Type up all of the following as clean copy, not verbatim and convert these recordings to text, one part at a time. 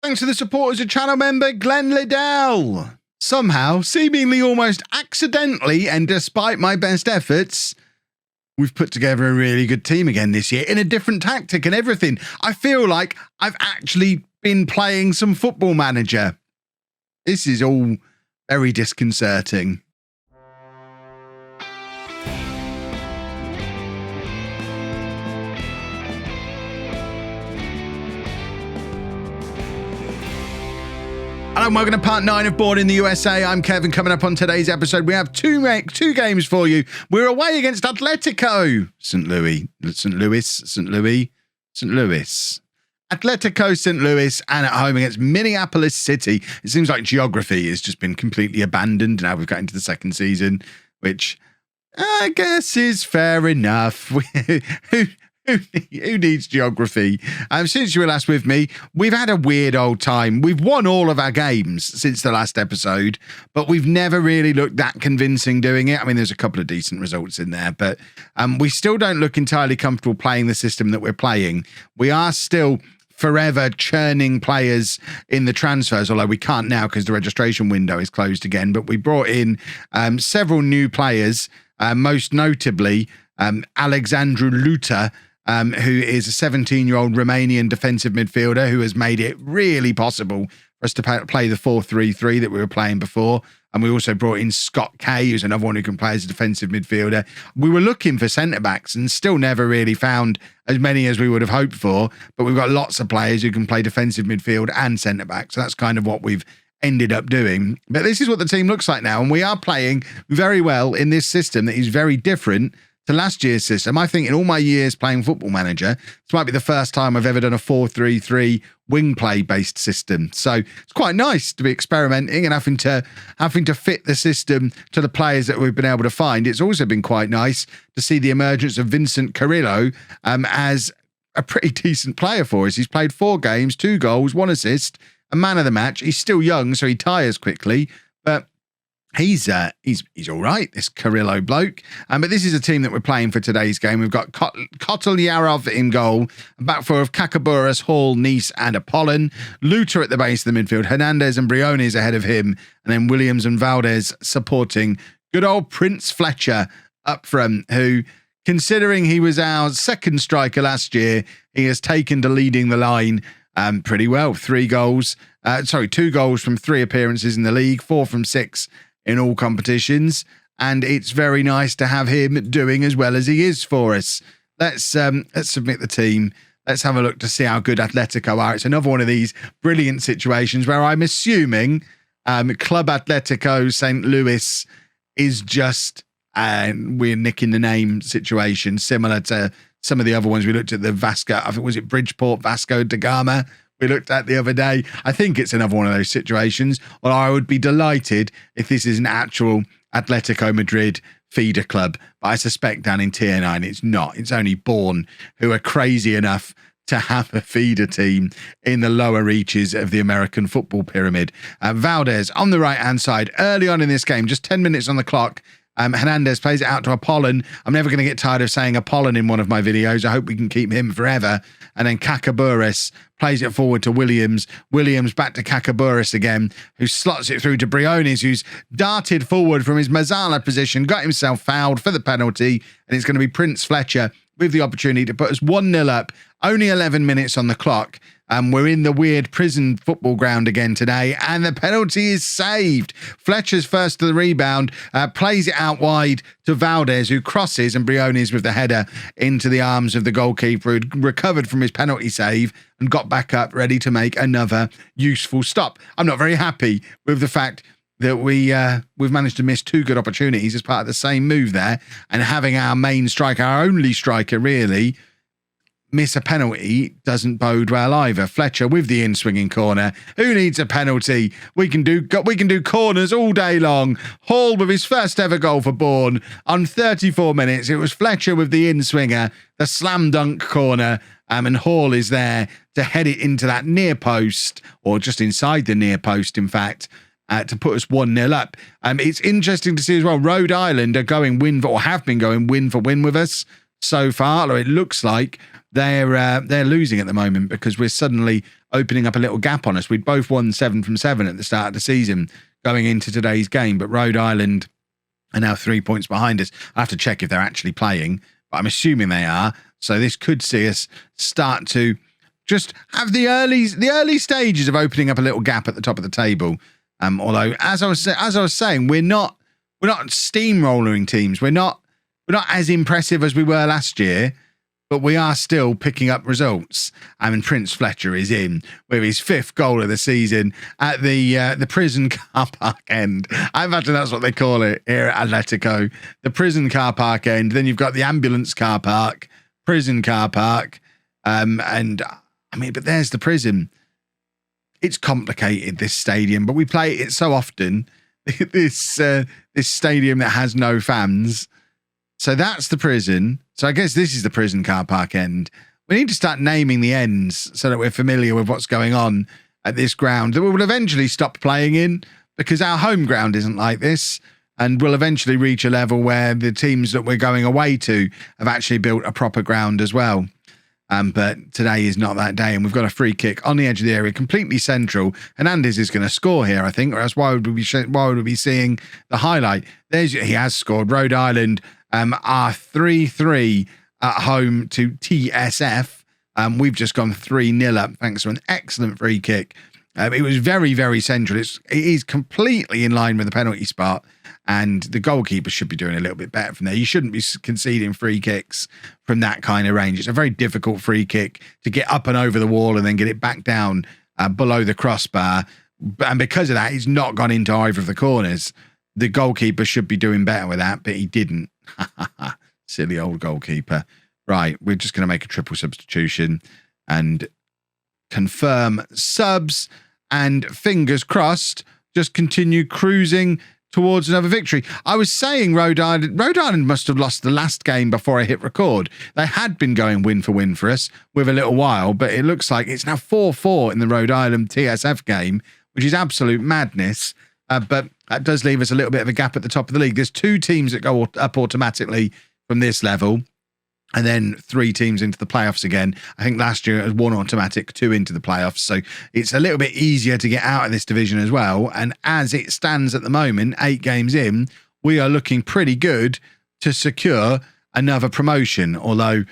Thanks to the support as a channel member, Glenn Liddell. Somehow, seemingly almost accidentally, and despite my best efforts, we've put together a really good team again this year in a different tactic and everything. I feel like I've actually been playing some Football Manager. This is all very disconcerting. Hello and welcome to part 9 of Bourne in the USA. I'm Kevin. Coming up on today's episode, we have two games for you. We're away against Atletico St. Louis. Atletico St. Louis, and at home against Minneapolis City. It seems like geography has just been completely abandoned now we've got into the second season, which I guess is fair enough. Who needs geography? Since you were last with me, we've had a weird old time. We've won all of our games since the last episode, but we've never really looked that convincing doing it. I mean, there's a couple of decent results in there, but we still don't look entirely comfortable playing the system that we're playing. We are still forever churning players in the transfers, although we can't now because the registration window is closed again. But we brought in several new players, most notably Alexandru Luta, who is a 17-year-old Romanian defensive midfielder who has made it really possible for us to play the 4-3-3 that we were playing before. And we also brought in Scott Kay, who's another one who can play as a defensive midfielder. We were looking for centre-backs and still never really found as many as we would have hoped for. But we've got lots of players who can play defensive midfield and centre-back. So that's kind of what we've ended up doing. But this is what the team looks like now. And we are playing very well in this system that is very different to last year's system. I think in all my years playing Football Manager, this might be the first time I've ever done a 4-3-3 wing play based system. So it's quite nice to be experimenting and having to fit the system to the players that we've been able to find. It's also been quite nice to see the emergence of Vincent Carrillo as a pretty decent player for us. He's played 4 games, 2 goals, 1 assist, a man of the match. He's still young, so he tires quickly, but he's all right, this Carrillo bloke. But this is a team that we're playing for today's game. We've got Kotelyarov in goal, a back four of Kakaburas, Hall, Nice and Apollon. Luta at the base of the midfield. Hernandez and Briones ahead of him. And then Williams and Valdez supporting good old Prince Fletcher up front, who, considering he was our second striker last year, he has taken to leading the line pretty well. 2 goals from 3 appearances in the league, 4 from 6 in all competitions, and it's very nice to have him doing as well as he is for us. Let's submit the team. Let's have a look to see how good Atletico are. It's another one of these brilliant situations where I'm assuming Club Atletico St. Louis is just we're nicking the name situation, similar to some of the other ones we looked at. The Vasco, I think, was it Bridgeport, Vasco da Gama we looked at the other day. I think it's another one of those situations. Well, I would be delighted if this is an actual Atletico Madrid feeder club, but I suspect down in Tier 9 it's not. It's only Bourne who are crazy enough to have a feeder team in the lower reaches of the American football pyramid. Valdez on the right-hand side, early on in this game, just 10 minutes on the clock. Hernandez plays it out to Apollon. I'm never going to get tired of saying Apollon in one of my videos. I hope we can keep him forever. And then Kakaburas plays it forward to Williams. Williams back to Kakaburas again, who slots it through to Briones, who's darted forward from his Mazzala position, got himself fouled for the penalty, and it's going to be Prince Fletcher with the opportunity to put us 1-0 up. Only 11 minutes on the clock. We're in the weird prison football ground again today, and the penalty is saved. Fletcher's first to the rebound, plays it out wide to Valdez, who crosses, and Briones with the header into the arms of the goalkeeper, who'd recovered from his penalty save and got back up ready to make another useful stop. I'm not very happy with the fact that we've managed to miss 2 good opportunities as part of the same move there, and having our main striker, our only striker really, miss a penalty doesn't bode well either. Fletcher with the in-swinging corner. Who needs a penalty? We can do corners all day long. Hall with his first ever goal for Bourne on 34 minutes. It was Fletcher with the in-swinger, the slam dunk corner, and Hall is there to head it into that near post, or just inside the near post, in fact, to put us 1-0 up. It's interesting to see as well, Rhode Island are going win for, or have been going win for win with us so far. Although it looks like they're losing at the moment, because we're suddenly opening up a little gap on us. We'd both won 7 from 7 at the start of the season going into today's game, but Rhode Island are now 3 points behind us. I have to check if they're actually playing, but I'm assuming they are. So this could see us start to just have the early stages of opening up a little gap at the top of the table. Although, as I was saying, we're not steamrolling teams. We're not as impressive as we were last year, but we are still picking up results. I mean, Prince Fletcher is in with his 5th goal of the season at the prison car park end. I imagine that's what they call it here at Atletico, the prison car park end. Then you've got the ambulance car park, prison car park, and I mean, but there's the prison. It's complicated, this stadium, but we play it so often. This stadium that has no fans. So that's the prison. So I guess this is the prison car park end. We need to start naming the ends so that we're familiar with what's going on at this ground that we will eventually stop playing in, because our home ground isn't like this, and we'll eventually reach a level where the teams that we're going away to have actually built a proper ground as well. But today is not that day, and we've got a free kick on the edge of the area, completely central. Hernandez is going to score here, I think, or else why would we be seeing the highlight? He has scored. Rhode Island are 3-3 at home to TSF. We've just gone 3-0 up thanks to an excellent free kick. It was very, very central. It is completely in line with the penalty spot, and the goalkeeper should be doing a little bit better from there. You shouldn't be conceding free kicks from that kind of range. It's a very difficult free kick to get up and over the wall and then get it back down below the crossbar. And because of that, he's not gone into either of the corners. The goalkeeper should be doing better with that, but he didn't. Silly old goalkeeper. Right, we're just going to make a triple substitution and confirm subs, and fingers crossed, just continue cruising towards another victory. I was saying Rhode Island must have lost the last game before I hit record. They had been going win for win for us with a little while, but it looks like it's now 4-4 in the Rhode Island TSF game, which is absolute madness. But that does leave us a little bit of a gap at the top of the league. There's 2 teams that go up automatically from this level, and then 3 teams into the playoffs again. I think last year it was 1 automatic, 2 into the playoffs. So it's a little bit easier to get out of this division as well. And as it stands at the moment, 8 games in, we are looking pretty good to secure another promotion. Although,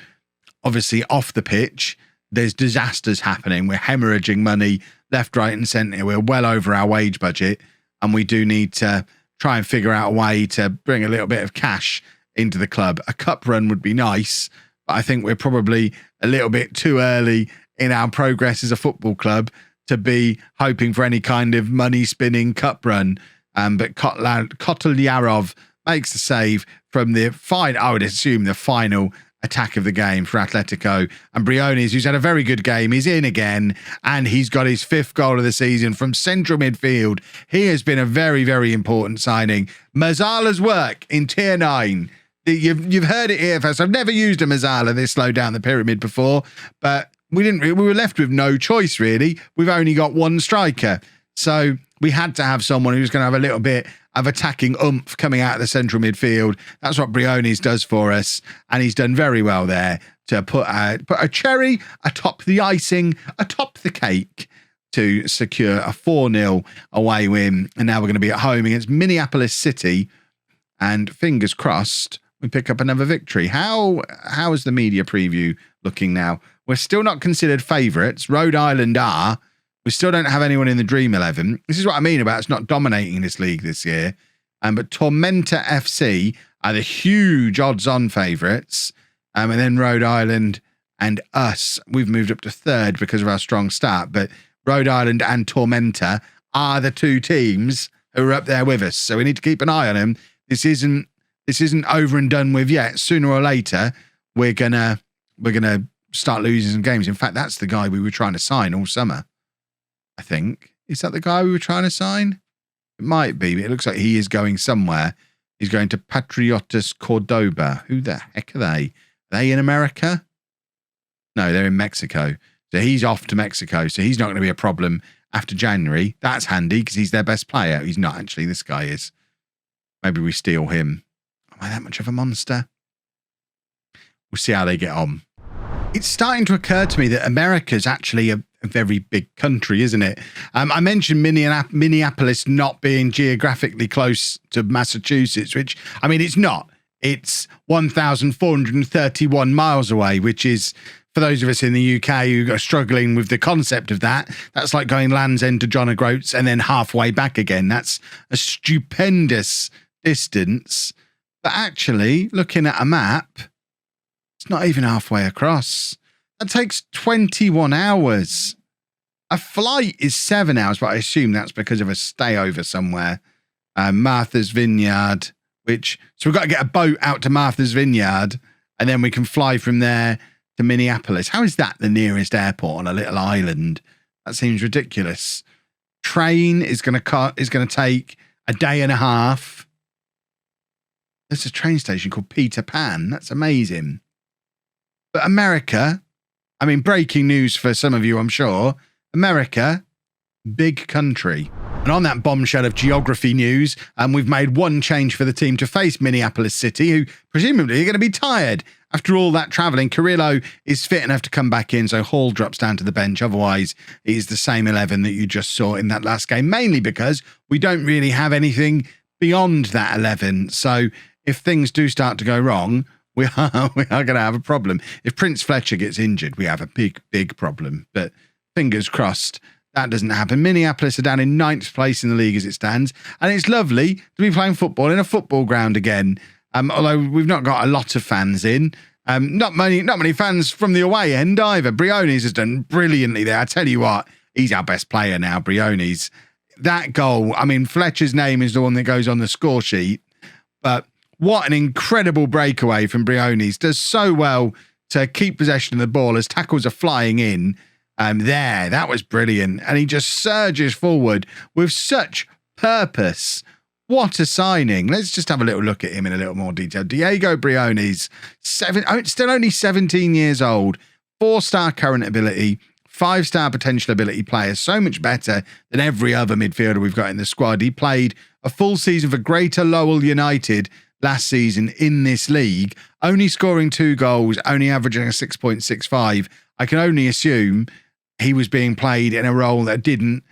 obviously, off the pitch, there's disasters happening. We're hemorrhaging money left, right and centre. We're well over our wage budget. And we do need to try and figure out a way to bring a little bit of cash into the club. A cup run would be nice, but I think we're probably a little bit too early in our progress as a football club to be hoping for any kind of money-spinning cup run. But Kotolyarov makes the save from the I would assume the final attack of the game for Atletico. And Briones, who's had a very good game, is in again, and he's got his 5th goal of the season from central midfield. He has been a very, very important signing. Mazzala's work in Tier 9. You've heard it here first. I've never used a Mazzala this low down the pyramid before, but we were left with no choice, really. We've only got 1 striker. So we had to have someone who's going to have a little bit of attacking oomph coming out of the central midfield. That's what Briones does for us, and he's done very well there to put a cherry atop the icing, atop the cake, to secure a 4-0 away win. And now we're going to be at home against Minneapolis City, and fingers crossed we pick up another victory. How is the media preview looking now? We're still not considered favourites. Rhode Island are. We still don't have anyone in the Dream 11. This is what I mean about us not dominating this league this year. But Tormenta FC are the huge odds-on favourites. And then Rhode Island and us, we've moved up to 3rd because of our strong start. But Rhode Island and Tormenta are the 2 teams who are up there with us. So we need to keep an eye on them. This isn't over and done with yet. Sooner or later, we're gonna start losing some games. In fact, that's the guy we were trying to sign all summer. I think. Is that the guy we were trying to sign? It might be, but it looks like he is going somewhere. He's going to Patriotas Cordoba. Who the heck are they? Are they in America? No, they're in Mexico. So he's off to Mexico. So he's not going to be a problem after January. That's handy because he's their best player. He's not actually. This guy is. Maybe we steal him. Am I that much of a monster? We'll see how they get on. It's starting to occur to me that America's actually a very big country, isn't it? I mentioned Minneapolis not being geographically close to Massachusetts, which, I mean, it's not. It's 1,431 miles away, which is, for those of us in the UK who are struggling with the concept of that, that's like going Land's End to John O'Groats and then halfway back again. That's a stupendous distance. But actually, looking at a map, it's not even halfway across. That takes 21 hours. A flight is 7 hours, but I assume that's because of a stayover somewhere. Martha's Vineyard, so we've got to get a boat out to Martha's Vineyard, and then we can fly from there to Minneapolis. How is that the nearest airport on a little island? That seems ridiculous. Train is going to take a day and a half. There's a train station called Peter Pan. That's amazing. But America, I mean, breaking news for some of you, I'm sure. America, big country. And on that bombshell of geography news, we've made one change for the team to face Minneapolis City, who presumably are going to be tired. After all that travelling, Carrillo is fit enough to come back in, so Hall drops down to the bench. Otherwise, it is the same 11 that you just saw in that last game, mainly because we don't really have anything beyond that 11. So if things do start to go wrong, we are going to have a problem. If Prince Fletcher gets injured, we have a big problem. But fingers crossed that doesn't happen. Minneapolis are down in 9th place in the league as it stands. And it's lovely to be playing football in a football ground again. Although we've not got a lot of fans in. Not many fans from the away end either. Briones has done brilliantly there. I tell you what, he's our best player now, Briones. That goal, I mean, Fletcher's name is the one that goes on the score sheet. But what an incredible breakaway from Briones. Does so well to keep possession of the ball as tackles are flying in. That was brilliant. And he just surges forward with such purpose. What a signing. Let's just have a little look at him in a little more detail. Diego Briones, still only 17 years old, 4-star current ability, 5-star potential ability player, so much better than every other midfielder we've got in the squad. He played a full season for Greater Lowell United last season in this league, only scoring 2 goals, only averaging a 6.65. I can only assume he was being played in a role that didn't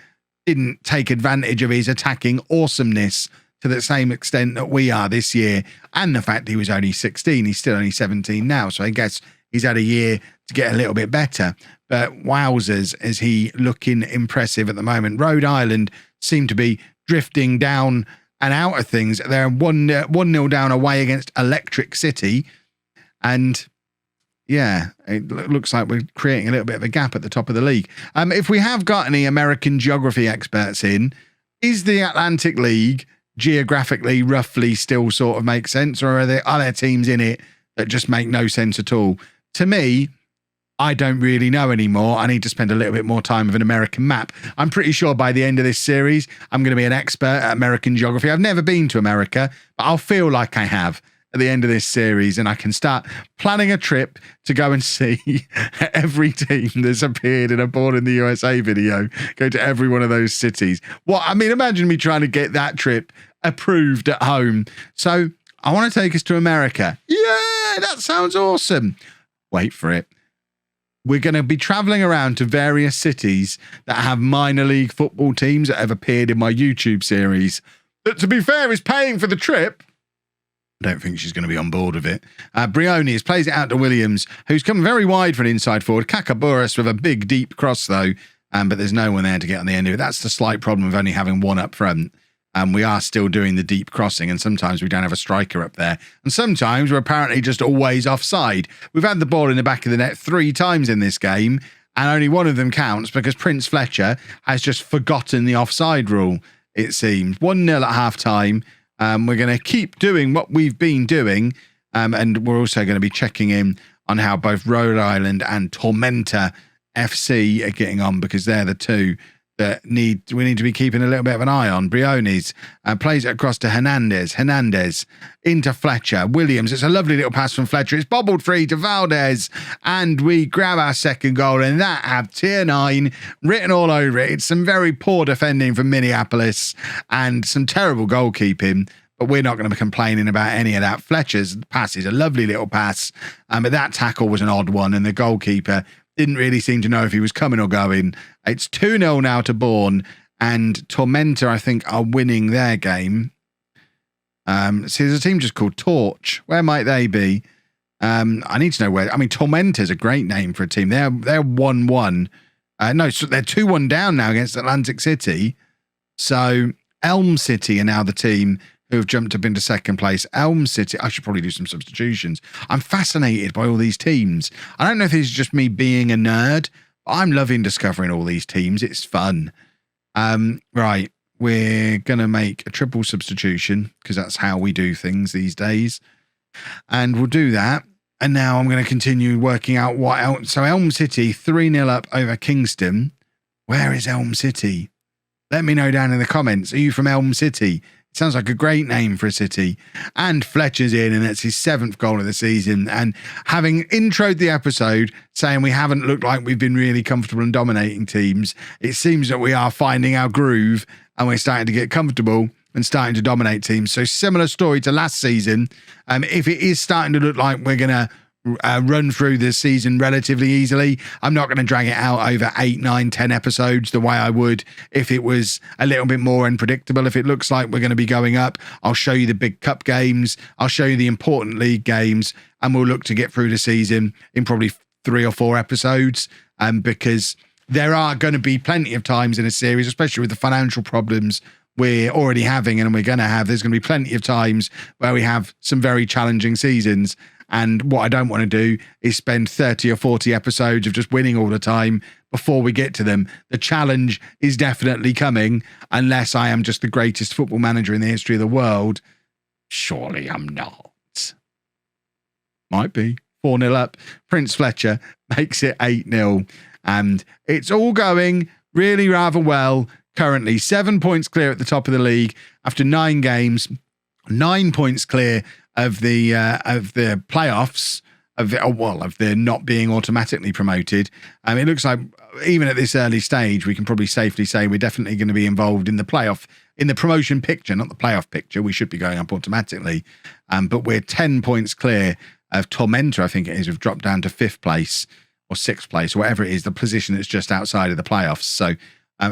take advantage of his attacking awesomeness to the same extent that we are this year. And the fact he was only 16, he's still only 17 now. So I guess he's had a year to get a little bit better. But wowzers, is he looking impressive at the moment. Rhode Island seem to be drifting down and out of things. They're 1-0 down away against Electric City. And yeah, it looks like we're creating a little bit of a gap at the top of the league. If we have got any American geography experts in, is the Atlantic League geographically roughly still sort of make sense, or are there teams in it that just make no sense at all? To me, I don't really know anymore. I need to spend a little bit more time with an American map. I'm pretty sure by the end of this series, I'm going to be an expert at American geography. I've never been to America, but I'll feel like I have at the end of this series, and I can start planning a trip to go and see every team that's appeared in a Bourne in the USA video, go to every one of those cities. Imagine me trying to get that trip approved at home. So I want to take us to America. Yeah, that sounds awesome. Wait for it. We're going to be traveling around to various cities that have minor league football teams that have appeared in my YouTube series. That, to be fair, is paying for the trip. I don't think she's going to be on board with it. Briones plays it out to Williams, who's come very wide for an inside forward. Kakaburas with a big, deep cross, though, but there's no one there to get on the end of it. That's the slight problem of only having one up front. We are still doing the deep crossing, and sometimes we don't have a striker up there. And sometimes we're apparently just always offside. We've had the ball in the back of the net 3 times in this game, and only one of them counts because Prince Fletcher has just forgotten the offside rule, it seems. 1-0 at half-time. We're going to keep doing what we've been doing, and we're also going to be checking in on how both Rhode Island and Tormenta FC are getting on, because they're the two that we need to be keeping a little bit of an eye on. Briones plays it across to Hernandez into Fletcher. Williams, it's a lovely little pass from Fletcher. It's bobbled free to Valdez, and we grab our second goal, and that had tier 9 written all over it. It's some very poor defending from Minneapolis and some terrible goalkeeping, but we're not going to be complaining about any of that. Fletcher's pass is a lovely little pass, but that tackle was an odd one, and the goalkeeper Didn't really seem to know if he was coming or going. It's 2-0 now to Bourne, and Tormentor, I think, are winning their game. See, there's a team just called Torch. Where might they be? I need to know where. I mean, Tormentor's a great name for a team. They're 1-1. No, so they're 2-1 down now against Atlantic City. So Elm City are now the team who have jumped up into second place. Elm City, I should probably do some substitutions. I'm fascinated by all these teams. I don't know if this is just me being a nerd, but I'm loving discovering all these teams. It's fun. Right, we're going to make a triple substitution because that's how we do things these days. And we'll do that. And now I'm going to continue working out what else. So Elm City, 3-0 up over Kingston. Where is Elm City? Let me know down in the comments. Are you from Elm City? It sounds like a great name for a city. And Fletcher's in, and it's his 7th goal of the season. And having introed the episode saying we haven't looked like we've been really comfortable in dominating teams, it seems that we are finding our groove and we're starting to get comfortable and starting to dominate teams. So similar story to last season. If it is starting to look like we're going to run through this season relatively easily, I'm not going to drag it out over 8, 9, 10 episodes the way I would if it was a little bit more unpredictable. If it looks like we're going to be going up, I'll show you the big cup games, I'll show you the important league games, and we'll look to get through the season in probably 3 or 4 episodes, because there are going to be plenty of times in a series, especially with the financial problems we're already having and we're going to have. There's going to be plenty of times where we have some very challenging seasons. And what I don't want to do is spend 30 or 40 episodes of just winning all the time before we get to them. The challenge is definitely coming, unless I am just the greatest football manager in the history of the world. Surely I'm not. Might be. 4-0 up. Prince Fletcher makes it 8-0. And it's all going really rather well. Currently 7 points clear at the top of the league after 9 games, 9 points clear of the playoffs, of the not being automatically promoted. It looks like even at this early stage, we can probably safely say we're definitely going to be involved in the playoff, in the promotion picture, not the playoff picture. We should be going up automatically, but we're 10 points clear of Tormentor. I think it is. We've dropped down to 5th place or 6th place, or whatever it is, the position that's just outside of the playoffs. So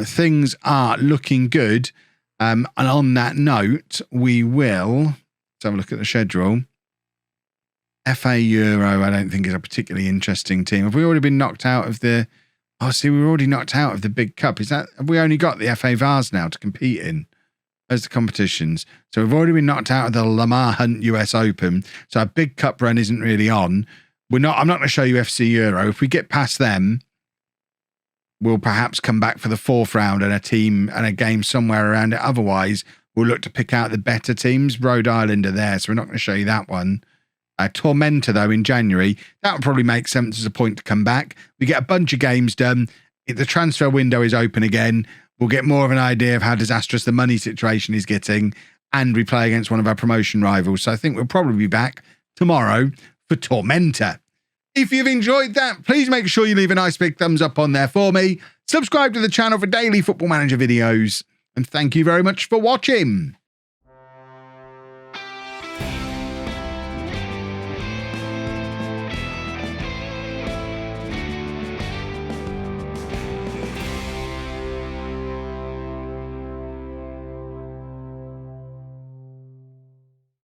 things are looking good. And on that note, we will have a look at the schedule. FA Euro, I don't think is a particularly interesting team. Have we already been knocked out of the... Oh, see, we were already knocked out of the big cup. Have we only got the FA Vars now to compete in as the competitions? So we've already been knocked out of the Lamar Hunt US Open. So our big cup run isn't really on. I'm not going to show you FC Euro. If we get past them, we'll perhaps come back for the 4th round and a team and a game somewhere around it. Otherwise, we'll look to pick out the better teams. Rhode Island are there, so we're not going to show you that one. Tormentor, though, in January, that would probably make sense as a point to come back. We get a bunch of games done. The transfer window is open again. We'll get more of an idea of how disastrous the money situation is getting, and we play against one of our promotion rivals. So I think we'll probably be back tomorrow for Tormentor. If you've enjoyed that, please make sure you leave a nice big thumbs up on there for me. Subscribe to the channel for daily Football Manager videos. And thank you very much for watching.